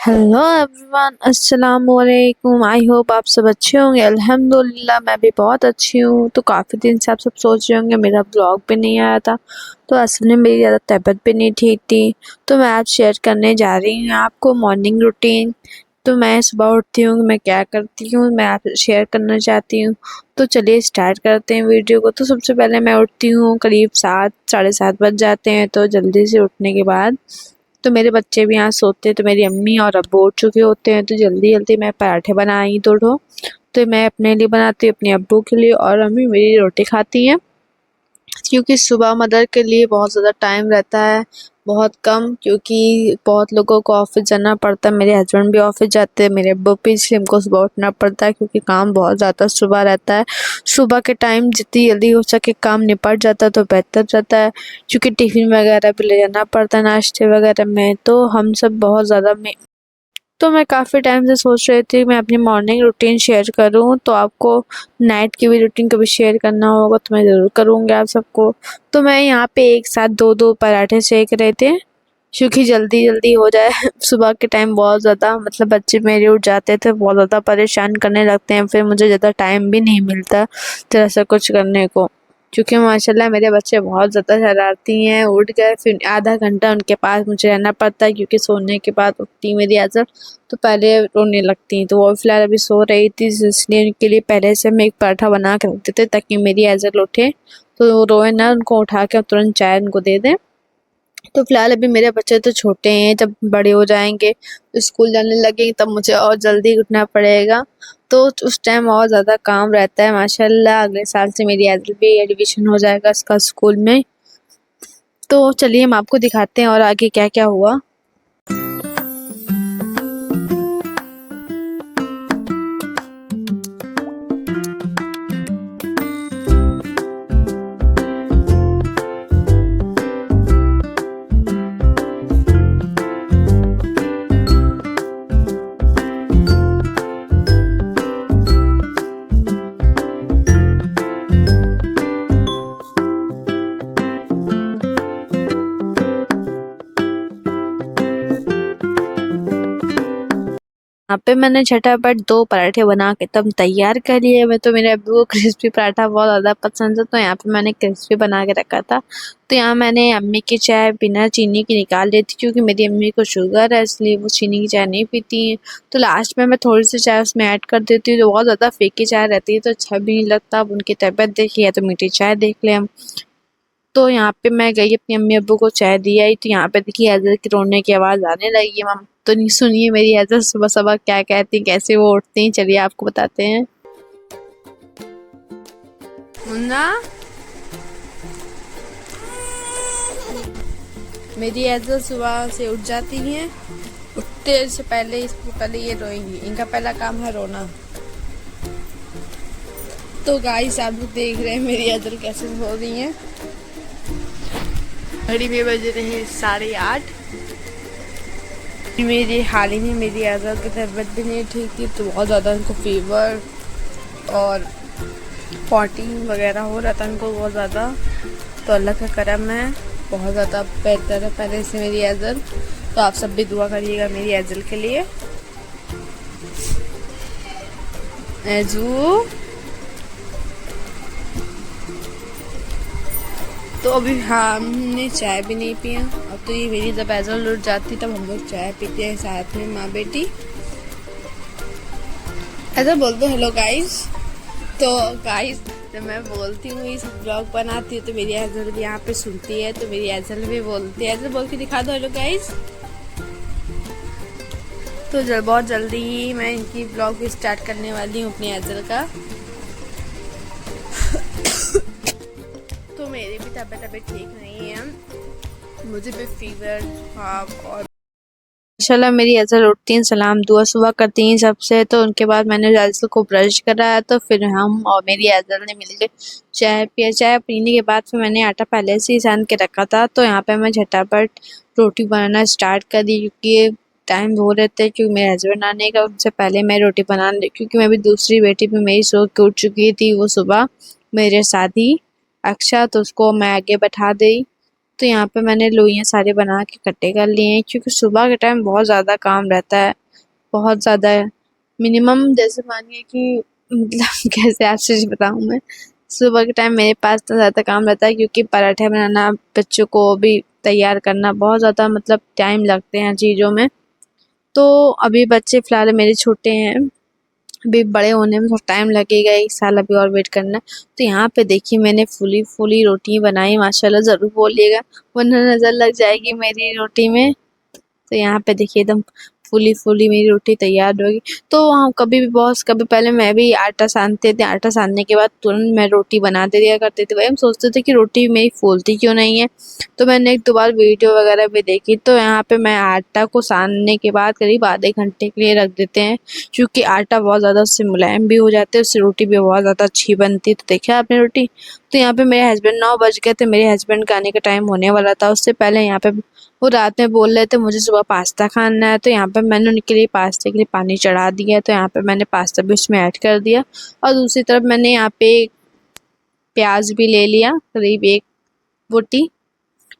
Hello everyone, अस्सलाम वालेकुम। I hope आप सब अच्छे होंगे। अल्हम्दुलिल्लाह मैं भी बहुत अच्छी हूँ। तो काफ़ी दिन से आप सब सोच रहे होंगे मेरा ब्लॉग भी नहीं आया था। तो असल में मेरी ज़्यादा तबीयत भी नहीं ठीक थी। तो मैं आज शेयर करने जा रही हूँ आपको मॉर्निंग रूटीन। तो मैं सुबह उठती हूँ, मैं क्या करती हूँ मैं आप शेयर करना चाहती हूँ। तो चलिए स्टार्ट करते हैं वीडियो को। तो सबसे पहले मैं उठती हूँ करीब 7 साढ़े 7 बज जाते हैं। तो जल्दी से उठने के बाद तो मेरे बच्चे भी यहाँ सोते हैं, तो मेरी अम्मी और अब्बू उठ चुके होते हैं। तो जल्दी जल्दी मैं पराठे बनाई 2 ठो। तो मैं अपने लिए बनाती हूँ, अपने अब्बू के लिए, और अम्मी मेरी रोटी खाती हैं। क्योंकि सुबह मदर के लिए बहुत ज़्यादा टाइम रहता है, बहुत कम, क्योंकि बहुत लोगों को ऑफिस जाना पड़ता है। मेरे हस्बैंड भी ऑफिस जाते हैं, मेरे अब्बू भी, इसलिए हमको सुबह उठना पड़ता है क्योंकि काम बहुत ज़्यादा सुबह रहता है। सुबह के टाइम जितनी जल्दी हो सके काम निपट जाता है तो बेहतर रहता है, क्योंकि टिफ़िन वगैरह भी ले जाना पड़ता है नाश्ते वगैरह में। तो हम सब बहुत ज़्यादा तो मैं काफ़ी टाइम से सोच रही थी मैं अपनी मॉर्निंग रूटीन शेयर करूं, तो आपको नाइट की भी रूटीन कभी शेयर करना होगा तो मैं ज़रूर करूँगी आप सबको। तो मैं यहाँ पे एक साथ 2-2 पराठे सेक रहे थे, क्योंकि जल्दी जल्दी हो जाए। सुबह के टाइम बहुत ज़्यादा मतलब बच्चे मेरे उठ जाते थे, बहुत ज़्यादा परेशान करने लगते हैं, फिर मुझे ज़्यादा टाइम भी नहीं मिलता तरह से कुछ करने को। क्योंकि माशाल्लाह मेरे बच्चे बहुत ज़्यादा शरारती हैं, उठ गए फिर आधा घंटा उनके पास मुझे रहना पड़ता है, क्योंकि सोने के बाद उठती मेरी आज़र तो पहले रोने लगती हैं। तो वो फ़िलहाल अभी सो रही थी, इसलिए उनके लिए पहले से हम एक पराठा बना के रख देते ताकि मेरी आज़र उठे तो वो रोए ना, उनको उठा के तुरंत चाय उनको दे दें। तो फ़िलहाल अभी मेरे बच्चे तो छोटे हैं, जब बड़े हो जाएंगे स्कूल जाने लगेंगे तब मुझे और जल्दी उठना पड़ेगा। तो उस टाइम और ज़्यादा काम रहता है। माशाल्लाह अगले साल से मेरी एल भी एडमिशन हो जाएगा इसका स्कूल में। तो चलिए हम आपको दिखाते हैं और आगे क्या क्या हुआ। यहाँ पे मैंने झटापट 2 पराठे बना के तब तैयार कर लिए। मैं तो मेरे अब्बू को क्रिस्पी पराठा बहुत ज़्यादा पसंद है, तो यहाँ पे मैंने क्रिस्पी बना के रखा था। तो यहाँ मैंने अम्मी की चाय बिना चीनी की निकाल ली थी, क्योंकि मेरी अम्मी को शुगर है इसलिए वो चीनी की चाय नहीं पीती हैं। तो लास्ट में मैं थोड़ी सी चाय उसमें ऐड कर देती हूँ। तो बहुत ज़्यादा फीकी चाय रहती है तो अच्छा भी नहीं लगता। अब उनकी तबीयत देखी है तो मीठी चाय देख लें हम। तो यहाँ पे मैं गई अपनी अम्मी अब्बू को चाय दी आई, तो यहाँ पे देखिए हैदर की रोने की आवाज़ आने लगी है। मम तो नहीं सुनिए मेरी हैदर सुबह सुबह क्या कहती हैं, कैसे वो उठती हैं, चलिए आपको बताते हैं। मुन्ना, मेरी हैदर सुबह से उठ जाती हैं, उठते से पहले इसको पहले ये रोएंगी, इनका पहला काम है रोना। तो गाइस आप लोग देख रहे हैं मेरी हैदर कैसे सो रही हैं। घड़ी में बज रहे हैं 8:30। मेरी हाल ही में मेरी आज़ाद की तबीयत भी नहीं ठीक थी, तो बहुत ज़्यादा उनको फीवर और पॉटिंग वगैरह हो रहा था उनको बहुत ज़्यादा। तो अल्लाह का करम है, बहुत ज़्यादा बेहतर है पहले से मेरी एज़ल। तो आप सब भी दुआ करिएगा मेरी एज़ल के लिए। एजू तो अभी हमने चाय भी नहीं पिया। अब तो ये मेरी जब एज़ल उठ जाती तब हम लोग चाय पीते हैं साथ में माँ बेटी। ऐसा बोल दो हेलो गाइस। तो गाइस जब मैं बोलती हूँ इस ब्लॉग बनाती हूँ तो मेरी एज़ल भी यहाँ पे सुनती है, तो मेरी एज़ल भी बोलती है। एज़ल बोल के दिखा दो हेलो गाइस। तो बहुत जल्दी ही मैं इनकी ब्लॉग भी स्टार्ट करने वाली हूँ अपनी एज़ल का। तो मेरी भी तबीयत ठीक नहीं है, मुझे भी फीवर और माशाल्लाह मेरी एज़ल उठती हैं, सलाम दुआ सुबह करती हैं सबसे। तो उनके बाद मैंने एज़ल को ब्रश कराया, तो फिर हम और मेरी एज़ल ने मिलकर चाय पिया। चाय पीने के बाद फिर मैंने आटा पहले से ही सान के रखा था। तो यहाँ पे मैं झटापट रोटी बनाना स्टार्ट कर दी, क्योंकि टाइम हो रहे थे, क्योंकि मेरे हस्बैंड आने का उनसे पहले मैं रोटी बना ली, क्योंकि मैं भी दूसरी बेटी भी मेरी सो के उठ चुकी थी वो सुबह मेरे साथ ही अक्षा, तो उसको मैं आगे बैठा दी। तो यहाँ पे मैंने लोइयाँ सारे बना के इकट्ठे कर लिए हैं, क्योंकि सुबह के टाइम बहुत ज़्यादा काम रहता है, बहुत ज़्यादा है। मिनिमम जैसे मानिए कि मतलब कैसे आपसे बताऊँ मैं, सुबह के टाइम मेरे पास तो ज़्यादा काम रहता है, क्योंकि पराठे बनाना, बच्चों को भी तैयार करना, बहुत ज़्यादा मतलब टाइम लगते हैं चीज़ों में। तो अभी बच्चे फ़िलहाल मेरे छोटे हैं, अभी बड़े होने में थोड़ा टाइम लगेगा, 1 साल अभी और वेट करना है। तो यहाँ पे देखिए मैंने फूली-फूली रोटी बनाई, माशाल्लाह ज़रूर बोलिएगा, वरना नज़र लग जाएगी मेरी रोटी में। तो यहाँ पे देखिए एकदम फूली-फूली मेरी रोटी तैयार होगी। तो हाँ, कभी पहले मैं भी आटा सानते थे, आटा सानने के बाद तुरंत मैं रोटी बना दिया करती थी। वही हम सोचते थे कि रोटी मेरी फूलती क्यों नहीं है? तो मैंने 1-2 बार वीडियो वगैरह भी देखी, तो यहाँ पे मैं आटा को सानने के बाद करीब आधे घंटे के लिए रख देते हैं, क्योंकि आटा बहुत ज़्यादा उससे मुलायम भी हो जाता है, उससे रोटी भी बहुत ज़्यादा अच्छी बनती है। तो देखिए आपने रोटी, तो यहाँ पे मेरे हस्बैंड 9 बज गए थे, मेरे हस्बैंड का आने का टाइम होने वाला था। उससे पहले यहाँ पे वो रात में बोल रहे थे मुझे सुबह पास्ता खाना है, तो यहाँ पे मैंने उनके लिए पास्ते के लिए पानी चढ़ा दिया। तो यहाँ पे मैंने पास्ता भी उसमें ऐड कर दिया, और दूसरी तरफ मैंने यहाँ पे प्याज भी ले लिया, करीब 1 बोटी।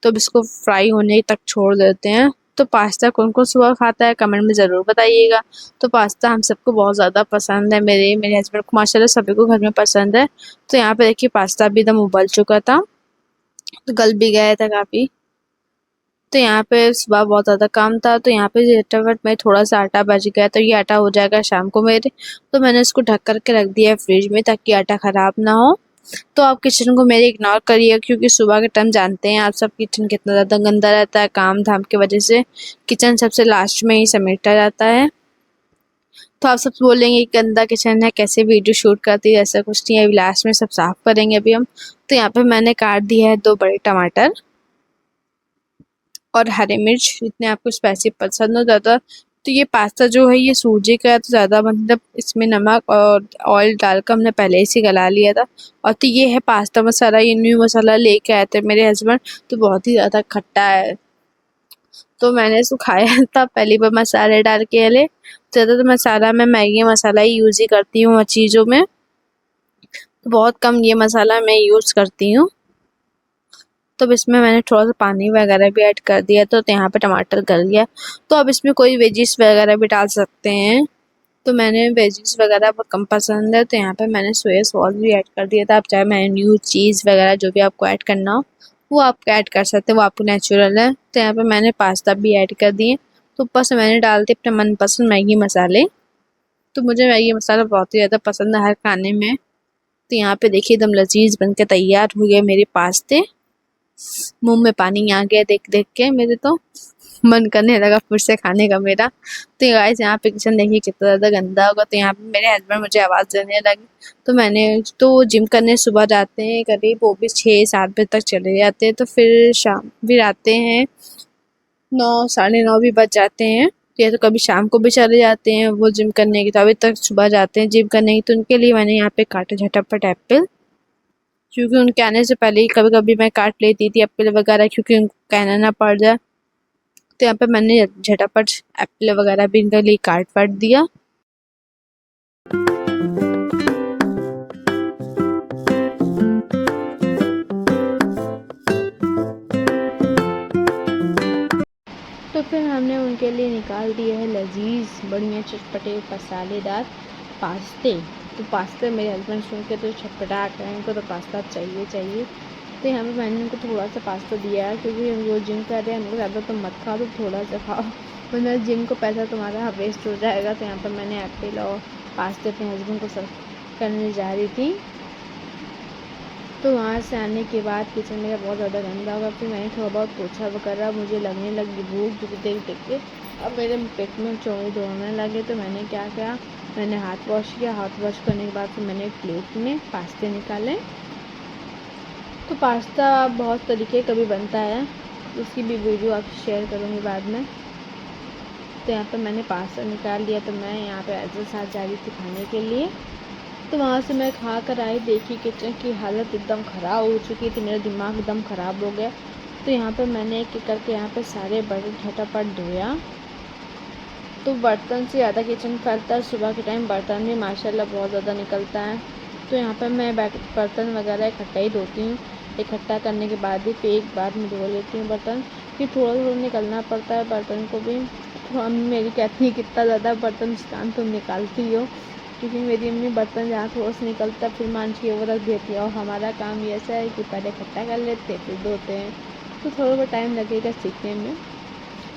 तो अब इसको फ्राई होने तक छोड़ देते हैं। तो पास्ता कौन-कौन सुबह खाता है कमेंट में ज़रूर बताइएगा। तो पास्ता हम सबको बहुत ज़्यादा पसंद है, मेरे हस्बैंड को, माशाल्लाह सभी को घर में पसंद है। तो यहाँ पे देखिए पास्ता भी एकदम उबल चुका था, तो गल भी गया था काफ़ी। तो यहाँ पे सुबह बहुत ज़्यादा काम था, तो यहाँ पे झटाफट में थोड़ा सा आटा बच गया, तो ये आटा हो जाएगा शाम को मेरे। तो मैंने इसको ढक कर के रख दिया है फ्रिज में, ताकि आटा ख़राब ना हो। तो आप किचन को मेरे इग्नोर करिए, क्योंकि सुबह के टाइम जानते हैं आप सब, किचन कितना ज़्यादा गंदा रहता है, काम धाम की वजह से किचन सबसे लास्ट में ही समेटा जाता है। तो आप सब बोलेंगे गंदा किचन है, कैसे वीडियो शूट करती है? ऐसा कुछ नहीं है, अभी लास्ट में सब साफ़ करेंगे अभी हम। तो यहाँ पे मैंने काट दिया है 2 बड़े टमाटर और हरी मिर्च, जितने आपको स्पाइसी पसंद हो ज़्यादा। तो ये पास्ता जो है ये सूजी का है, तो ज़्यादा मतलब इसमें नमक और ऑयल डालकर हमने पहले ही से गला लिया था। और तो ये है पास्ता मसाला, ये न्यू मसाला लेके आए थे मेरे हस्बैंड, तो बहुत ही ज़्यादा खट्टा है। तो मैंने इसको खाया था पहली बार मसाले डाल के पहले। ज़्यादा तो मसाला मैं मैगी मसाला ही यूज़ ही करती हूँ हर चीज़ों में, तो बहुत कम ये मसाला मैं यूज़ करती हूँ। तो अब इसमें मैंने थोड़ा सा पानी वगैरह भी ऐड कर दिया, तो यहाँ पे टमाटर गल गया। तो अब इसमें कोई वेजिस वगैरह भी डाल सकते हैं, तो मैंने वेजिस वगैरह बहुत कम पसंद है, तो यहाँ पे मैंने सोया सॉस भी ऐड कर दिया था। आप चाहे मेयोनीज, चीज़ वगैरह जो भी आपको ऐड करना हो वो आप ऐड कर सकते हैं, वो आपको नेचुरल है। तो यहाँ पे मैंने पास्ता भी ऐड कर दिए। तो ऊपर से मैंने डाल दिए अपने मनपसंद मैगी मसाले। तो मुझे मैगी मसाला बहुत ही ज़्यादा पसंद है हर खाने में। तो यहाँ पे देखिए एकदम लजीज बन के तैयार हो गए मेरे पास्ते। मुंह में पानी आ गया देख देख के, मेरे तो मन करने लगा फिर से खाने का मेरा। तो गाइस यहाँ पे किचन देखिए कितना ज़्यादा गंदा होगा। तो यहाँ पे मेरे हस्बैंड मुझे आवाज़ देने लगे, तो मैंने तो जिम करने सुबह जाते हैं करीब, वो भी 6-7 बजे तक चले जाते हैं, तो फिर शाम फिर आते हैं 9 साढ़े 9 भी बज जाते हैं। या तो कभी शाम को भी चले जाते हैं वो जिम करने की, तो अभी तक सुबह जाते हैं जिम करने की। तो उनके लिए मैंने यहाँ पे काटा झटापट एप्पल, क्योंकि उनके आने से पहले ही कभी-कभी मैं काट लेती थी एप्पल वगैरह, क्योंकि उनको कहना ना पड़ जाए। तो यहाँ पे मैंने झटापट एप्पल वगैरह भी इनके लिए काट वाट दिया। तो फिर हमने उनके लिए निकाल दिए हैं लजीज बढ़िया चटपटे मसालेदार पास्ते। तो पास्ते मेरे हस्बैंड सुन के तो छटपटा कर उनको तो पास्ता चाहिए चाहिए। तो यहाँ पे मैंने उनको थोड़ा सा पास्ता दिया है, क्योंकि हम रोज़ जिम कर रहे हैं, हमको ज़्यादा तो मत खाओ, तो थोड़ा सा खाओ, वरना जिम को पैसा तुम्हारा वेस्ट हो जाएगा। तो यहाँ पर मैंने एप्पल और पास्ते अपने हस्बैंड को सर्व करने जा रही थी। तो वहाँ से आने के बाद किचन मेरा बहुत ज़्यादा गंदा होगा, फिर मैंने थोड़ा बहुत पोछा वगैरह, मुझे लगने लगी भूख जो देख देख के, अब मेरे पेट में चौड़े दौड़ने लगे। तो मैंने क्या किया, मैंने हाथ वॉश किया, हाथ वॉश करने के बाद फिर मैंने एक प्लेट में पास्ते निकाले। तो पास्ता बहुत तरीके का भी बनता है, उसकी भी वीडियो आपसे शेयर करूँगी बाद में। तो यहाँ पर मैंने पास्ता निकाल लिया, तो मैं यहाँ पर ऐसे साथ जा रही थी खाने के लिए। तो वहाँ से मैं खा कर आई, देखी किचन की हालत एकदम ख़राब हो चुकी थी, मेरा दिमाग एकदम ख़राब हो गया। तो यहाँ पर मैंने एक एक करके यहाँ पे सारे बर्तन झटापट धोया। तो बर्तन से ज़्यादा किचन करता है, सुबह के टाइम बर्तन भी माशाल्लाह बहुत ज़्यादा निकलता है। तो यहाँ पर मैं बर्तन वगैरह इकट्ठा ही धोती हूँ, इकट्ठा करने के बाद ही फिर एक बार मैं धो लेती हूँ बर्तन, कि थोड़ा थोड़ा निकलना पड़ता है बर्तन को भी। तो अम्मी मेरी कहती है कितना ज़्यादा बर्तन मुस्कान तुम निकालती हो, क्योंकि मेरी अम्मी बर्तन जहाँ थोड़ा सा निकलता है फिर मान के वो रख देती है, और हमारा काम ये ऐसा है कि पहले इकट्ठा कर लेते फिर धोते हैं, तो थोड़ा बहुत टाइम लगेगा सीखने में।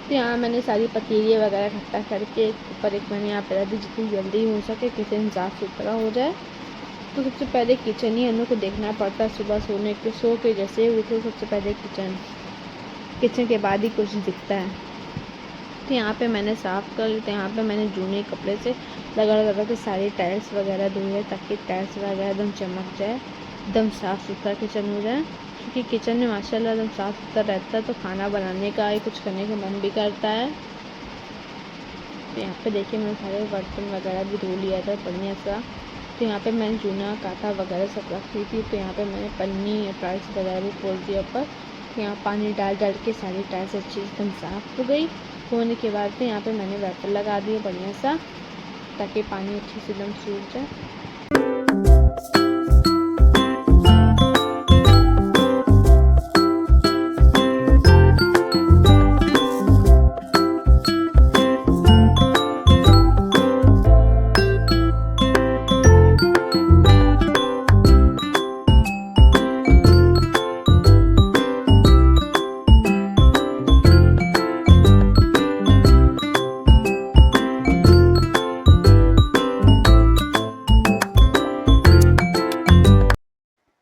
तो यहाँ मैंने सारी पतीली वगैरह इकट्ठा करके एक ऊपर एक मैंने यहाँ पे रख दी, जितनी जल्दी हो सके किचन साफ़ सुथरा हो जाए। तो सबसे पहले किचन ही हम लोग को देखना पड़ता है, सुबह सो के जैसे उठो सबसे पहले किचन के बाद ही कुछ दिखता है। तो यहाँ पे मैंने साफ़ कर ली, तो यहाँ पे मैंने जूने कपड़े से रगड़ के सारी टाइल्स वगैरह धोई है, ताकि टाइल्स वगैरह एकदम चमक जाए, एकदम साफ़ सुथरा किचन हो जाए। क्योंकि किचन में माशाल्लाह एकदम साफ़ सुथरा रहता है तो खाना बनाने का या कुछ करने का मन भी करता है। तो यहाँ पे देखिए मैंने सारे बर्तन वगैरह भी धो लिया था बढ़िया सा। तो यहाँ पे मैंने चूना काटा वगैरह सब रखी थी, तो यहाँ पे मैंने पन्नी या टाइल्स वगैरह भी खोल दिया ऊपर। तो यहाँ पानी डाल के सारी टाइल्स अच्छी एकदम साफ़ हो गई। होने के बाद तो यहाँ पे मैंने वेपर लगा दिया बढ़िया सा, ताकि पानी अच्छे से एकदम सूख जाए।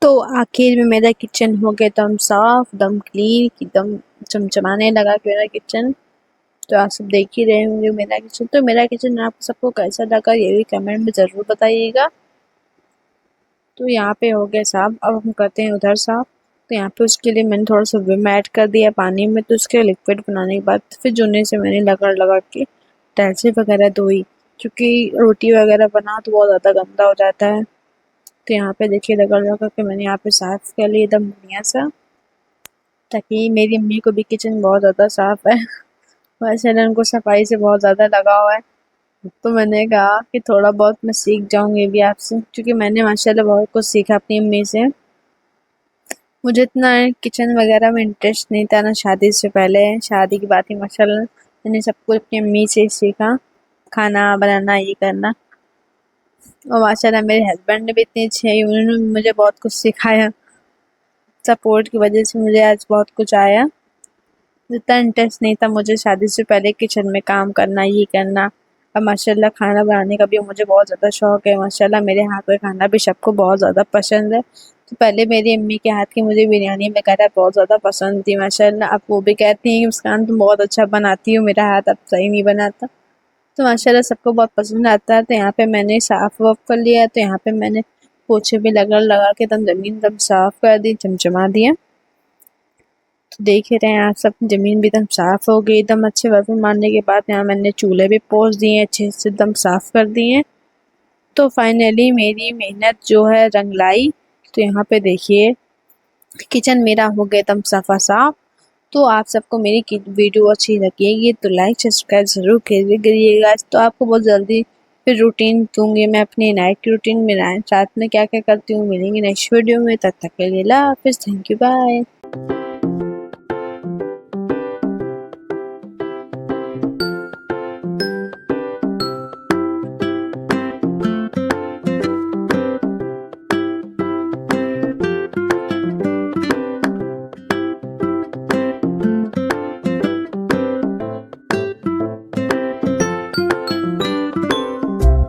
तो आखिर में मेरा किचन हो गया दम साफ, दम क्लीन, एकदम चमचमाने लगा मेरा किचन। तो आप सब देख ही रहे होंगे मेरा किचन। तो मेरा किचन आप सबको कैसा लगा ये भी कमेंट में ज़रूर बताइएगा। तो यहाँ पे हो गया साफ, अब हम करते हैं उधर साफ। तो यहाँ पे उसके लिए मैंने थोड़ा सा विम ऐड कर दिया पानी में, तो उसके लिक्विड बनाने के बाद फिर जूने से मैंने लगा के टाइल्स वगैरह धोई, क्योंकि रोटी वगैरह बना तो बहुत ज़्यादा गंदा हो जाता है। तो यहाँ पे देखिए लगा के मैंने यहाँ पे साफ़ कर लिया एकदम बढ़िया सा, ताकि मेरी अम्मी को भी किचन बहुत ज़्यादा साफ़ है। वैसे ना उनको सफाई से बहुत ज़्यादा लगाव है। तो मैंने कहा कि थोड़ा बहुत मैं सीख जाऊँगी भी आपसे, क्योंकि मैंने माशाल्लाह बहुत कुछ सीखा अपनी अम्मी से। मुझे इतना किचन वगैरह में इंटरेस्ट नहीं था ना शादी से पहले, शादी के बाद ही माशाल्लाह मैंने सब कुछ अपनी अम्मी से ही सीखा, खाना बनाना ये करना। और माशाल्लाह मेरे हस्बैंड ने भी इतने अच्छे हैं, उन्होंने भी मुझे बहुत कुछ सिखाया। सपोर्ट की वजह से मुझे आज बहुत कुछ आया। इतना इंटरेस्ट नहीं था मुझे शादी से पहले किचन में काम करना ये करना। अब माशाल्लाह खाना बनाने का भी मुझे बहुत ज़्यादा शौक़ है। माशाल्लाह मेरे हाथ का खाना भी सबको बहुत ज़्यादा पसंद है। तो पहले मेरी अम्मी के हाथ की मुझे बिरयानी वगैरह बहुत ज़्यादा पसंद थी माशाल्लाह। अब वो भी कहती हैं कि मुस्कान तुम बहुत अच्छा बनाती हो, मेरा हाथ अब सही नहीं बनाता। तो माशाल्लाह सबको बहुत पसंद आता है। तो यहाँ पे मैंने साफ़ वाफ़ कर लिया है, तो यहाँ पे मैंने पोछे भी लगा के एकदम ज़मीन एकदम साफ़ कर दी, चमचमा दिया। तो देख ही रहे हैं आप सब, ज़मीन भी एकदम साफ़ हो गई। एकदम अच्छे बर्तन मारने के बाद यहाँ मैंने चूल्हे भी पोंछ दिए, अच्छे से एकदम साफ़ कर दिए। तो फाइनली मेरी मेहनत जो है रंग लाई। तो यहाँ पे देखिए किचन मेरा हो गया एकदम सफ़ा साफ़। तो आप सबको मेरी वीडियो अच्छी लगेगी तो लाइक सब्सक्राइब ज़रूर करिएगा। तो आपको बहुत जल्दी फिर रूटीन दूँगी मैं अपनी नाइट की रूटीन में, रात में क्या-क्या करती हूँ। मिलेंगे नेक्स्ट वीडियो में, तब तक के लिए अल्लाह हाफ़िज़, थैंक यू, बाय।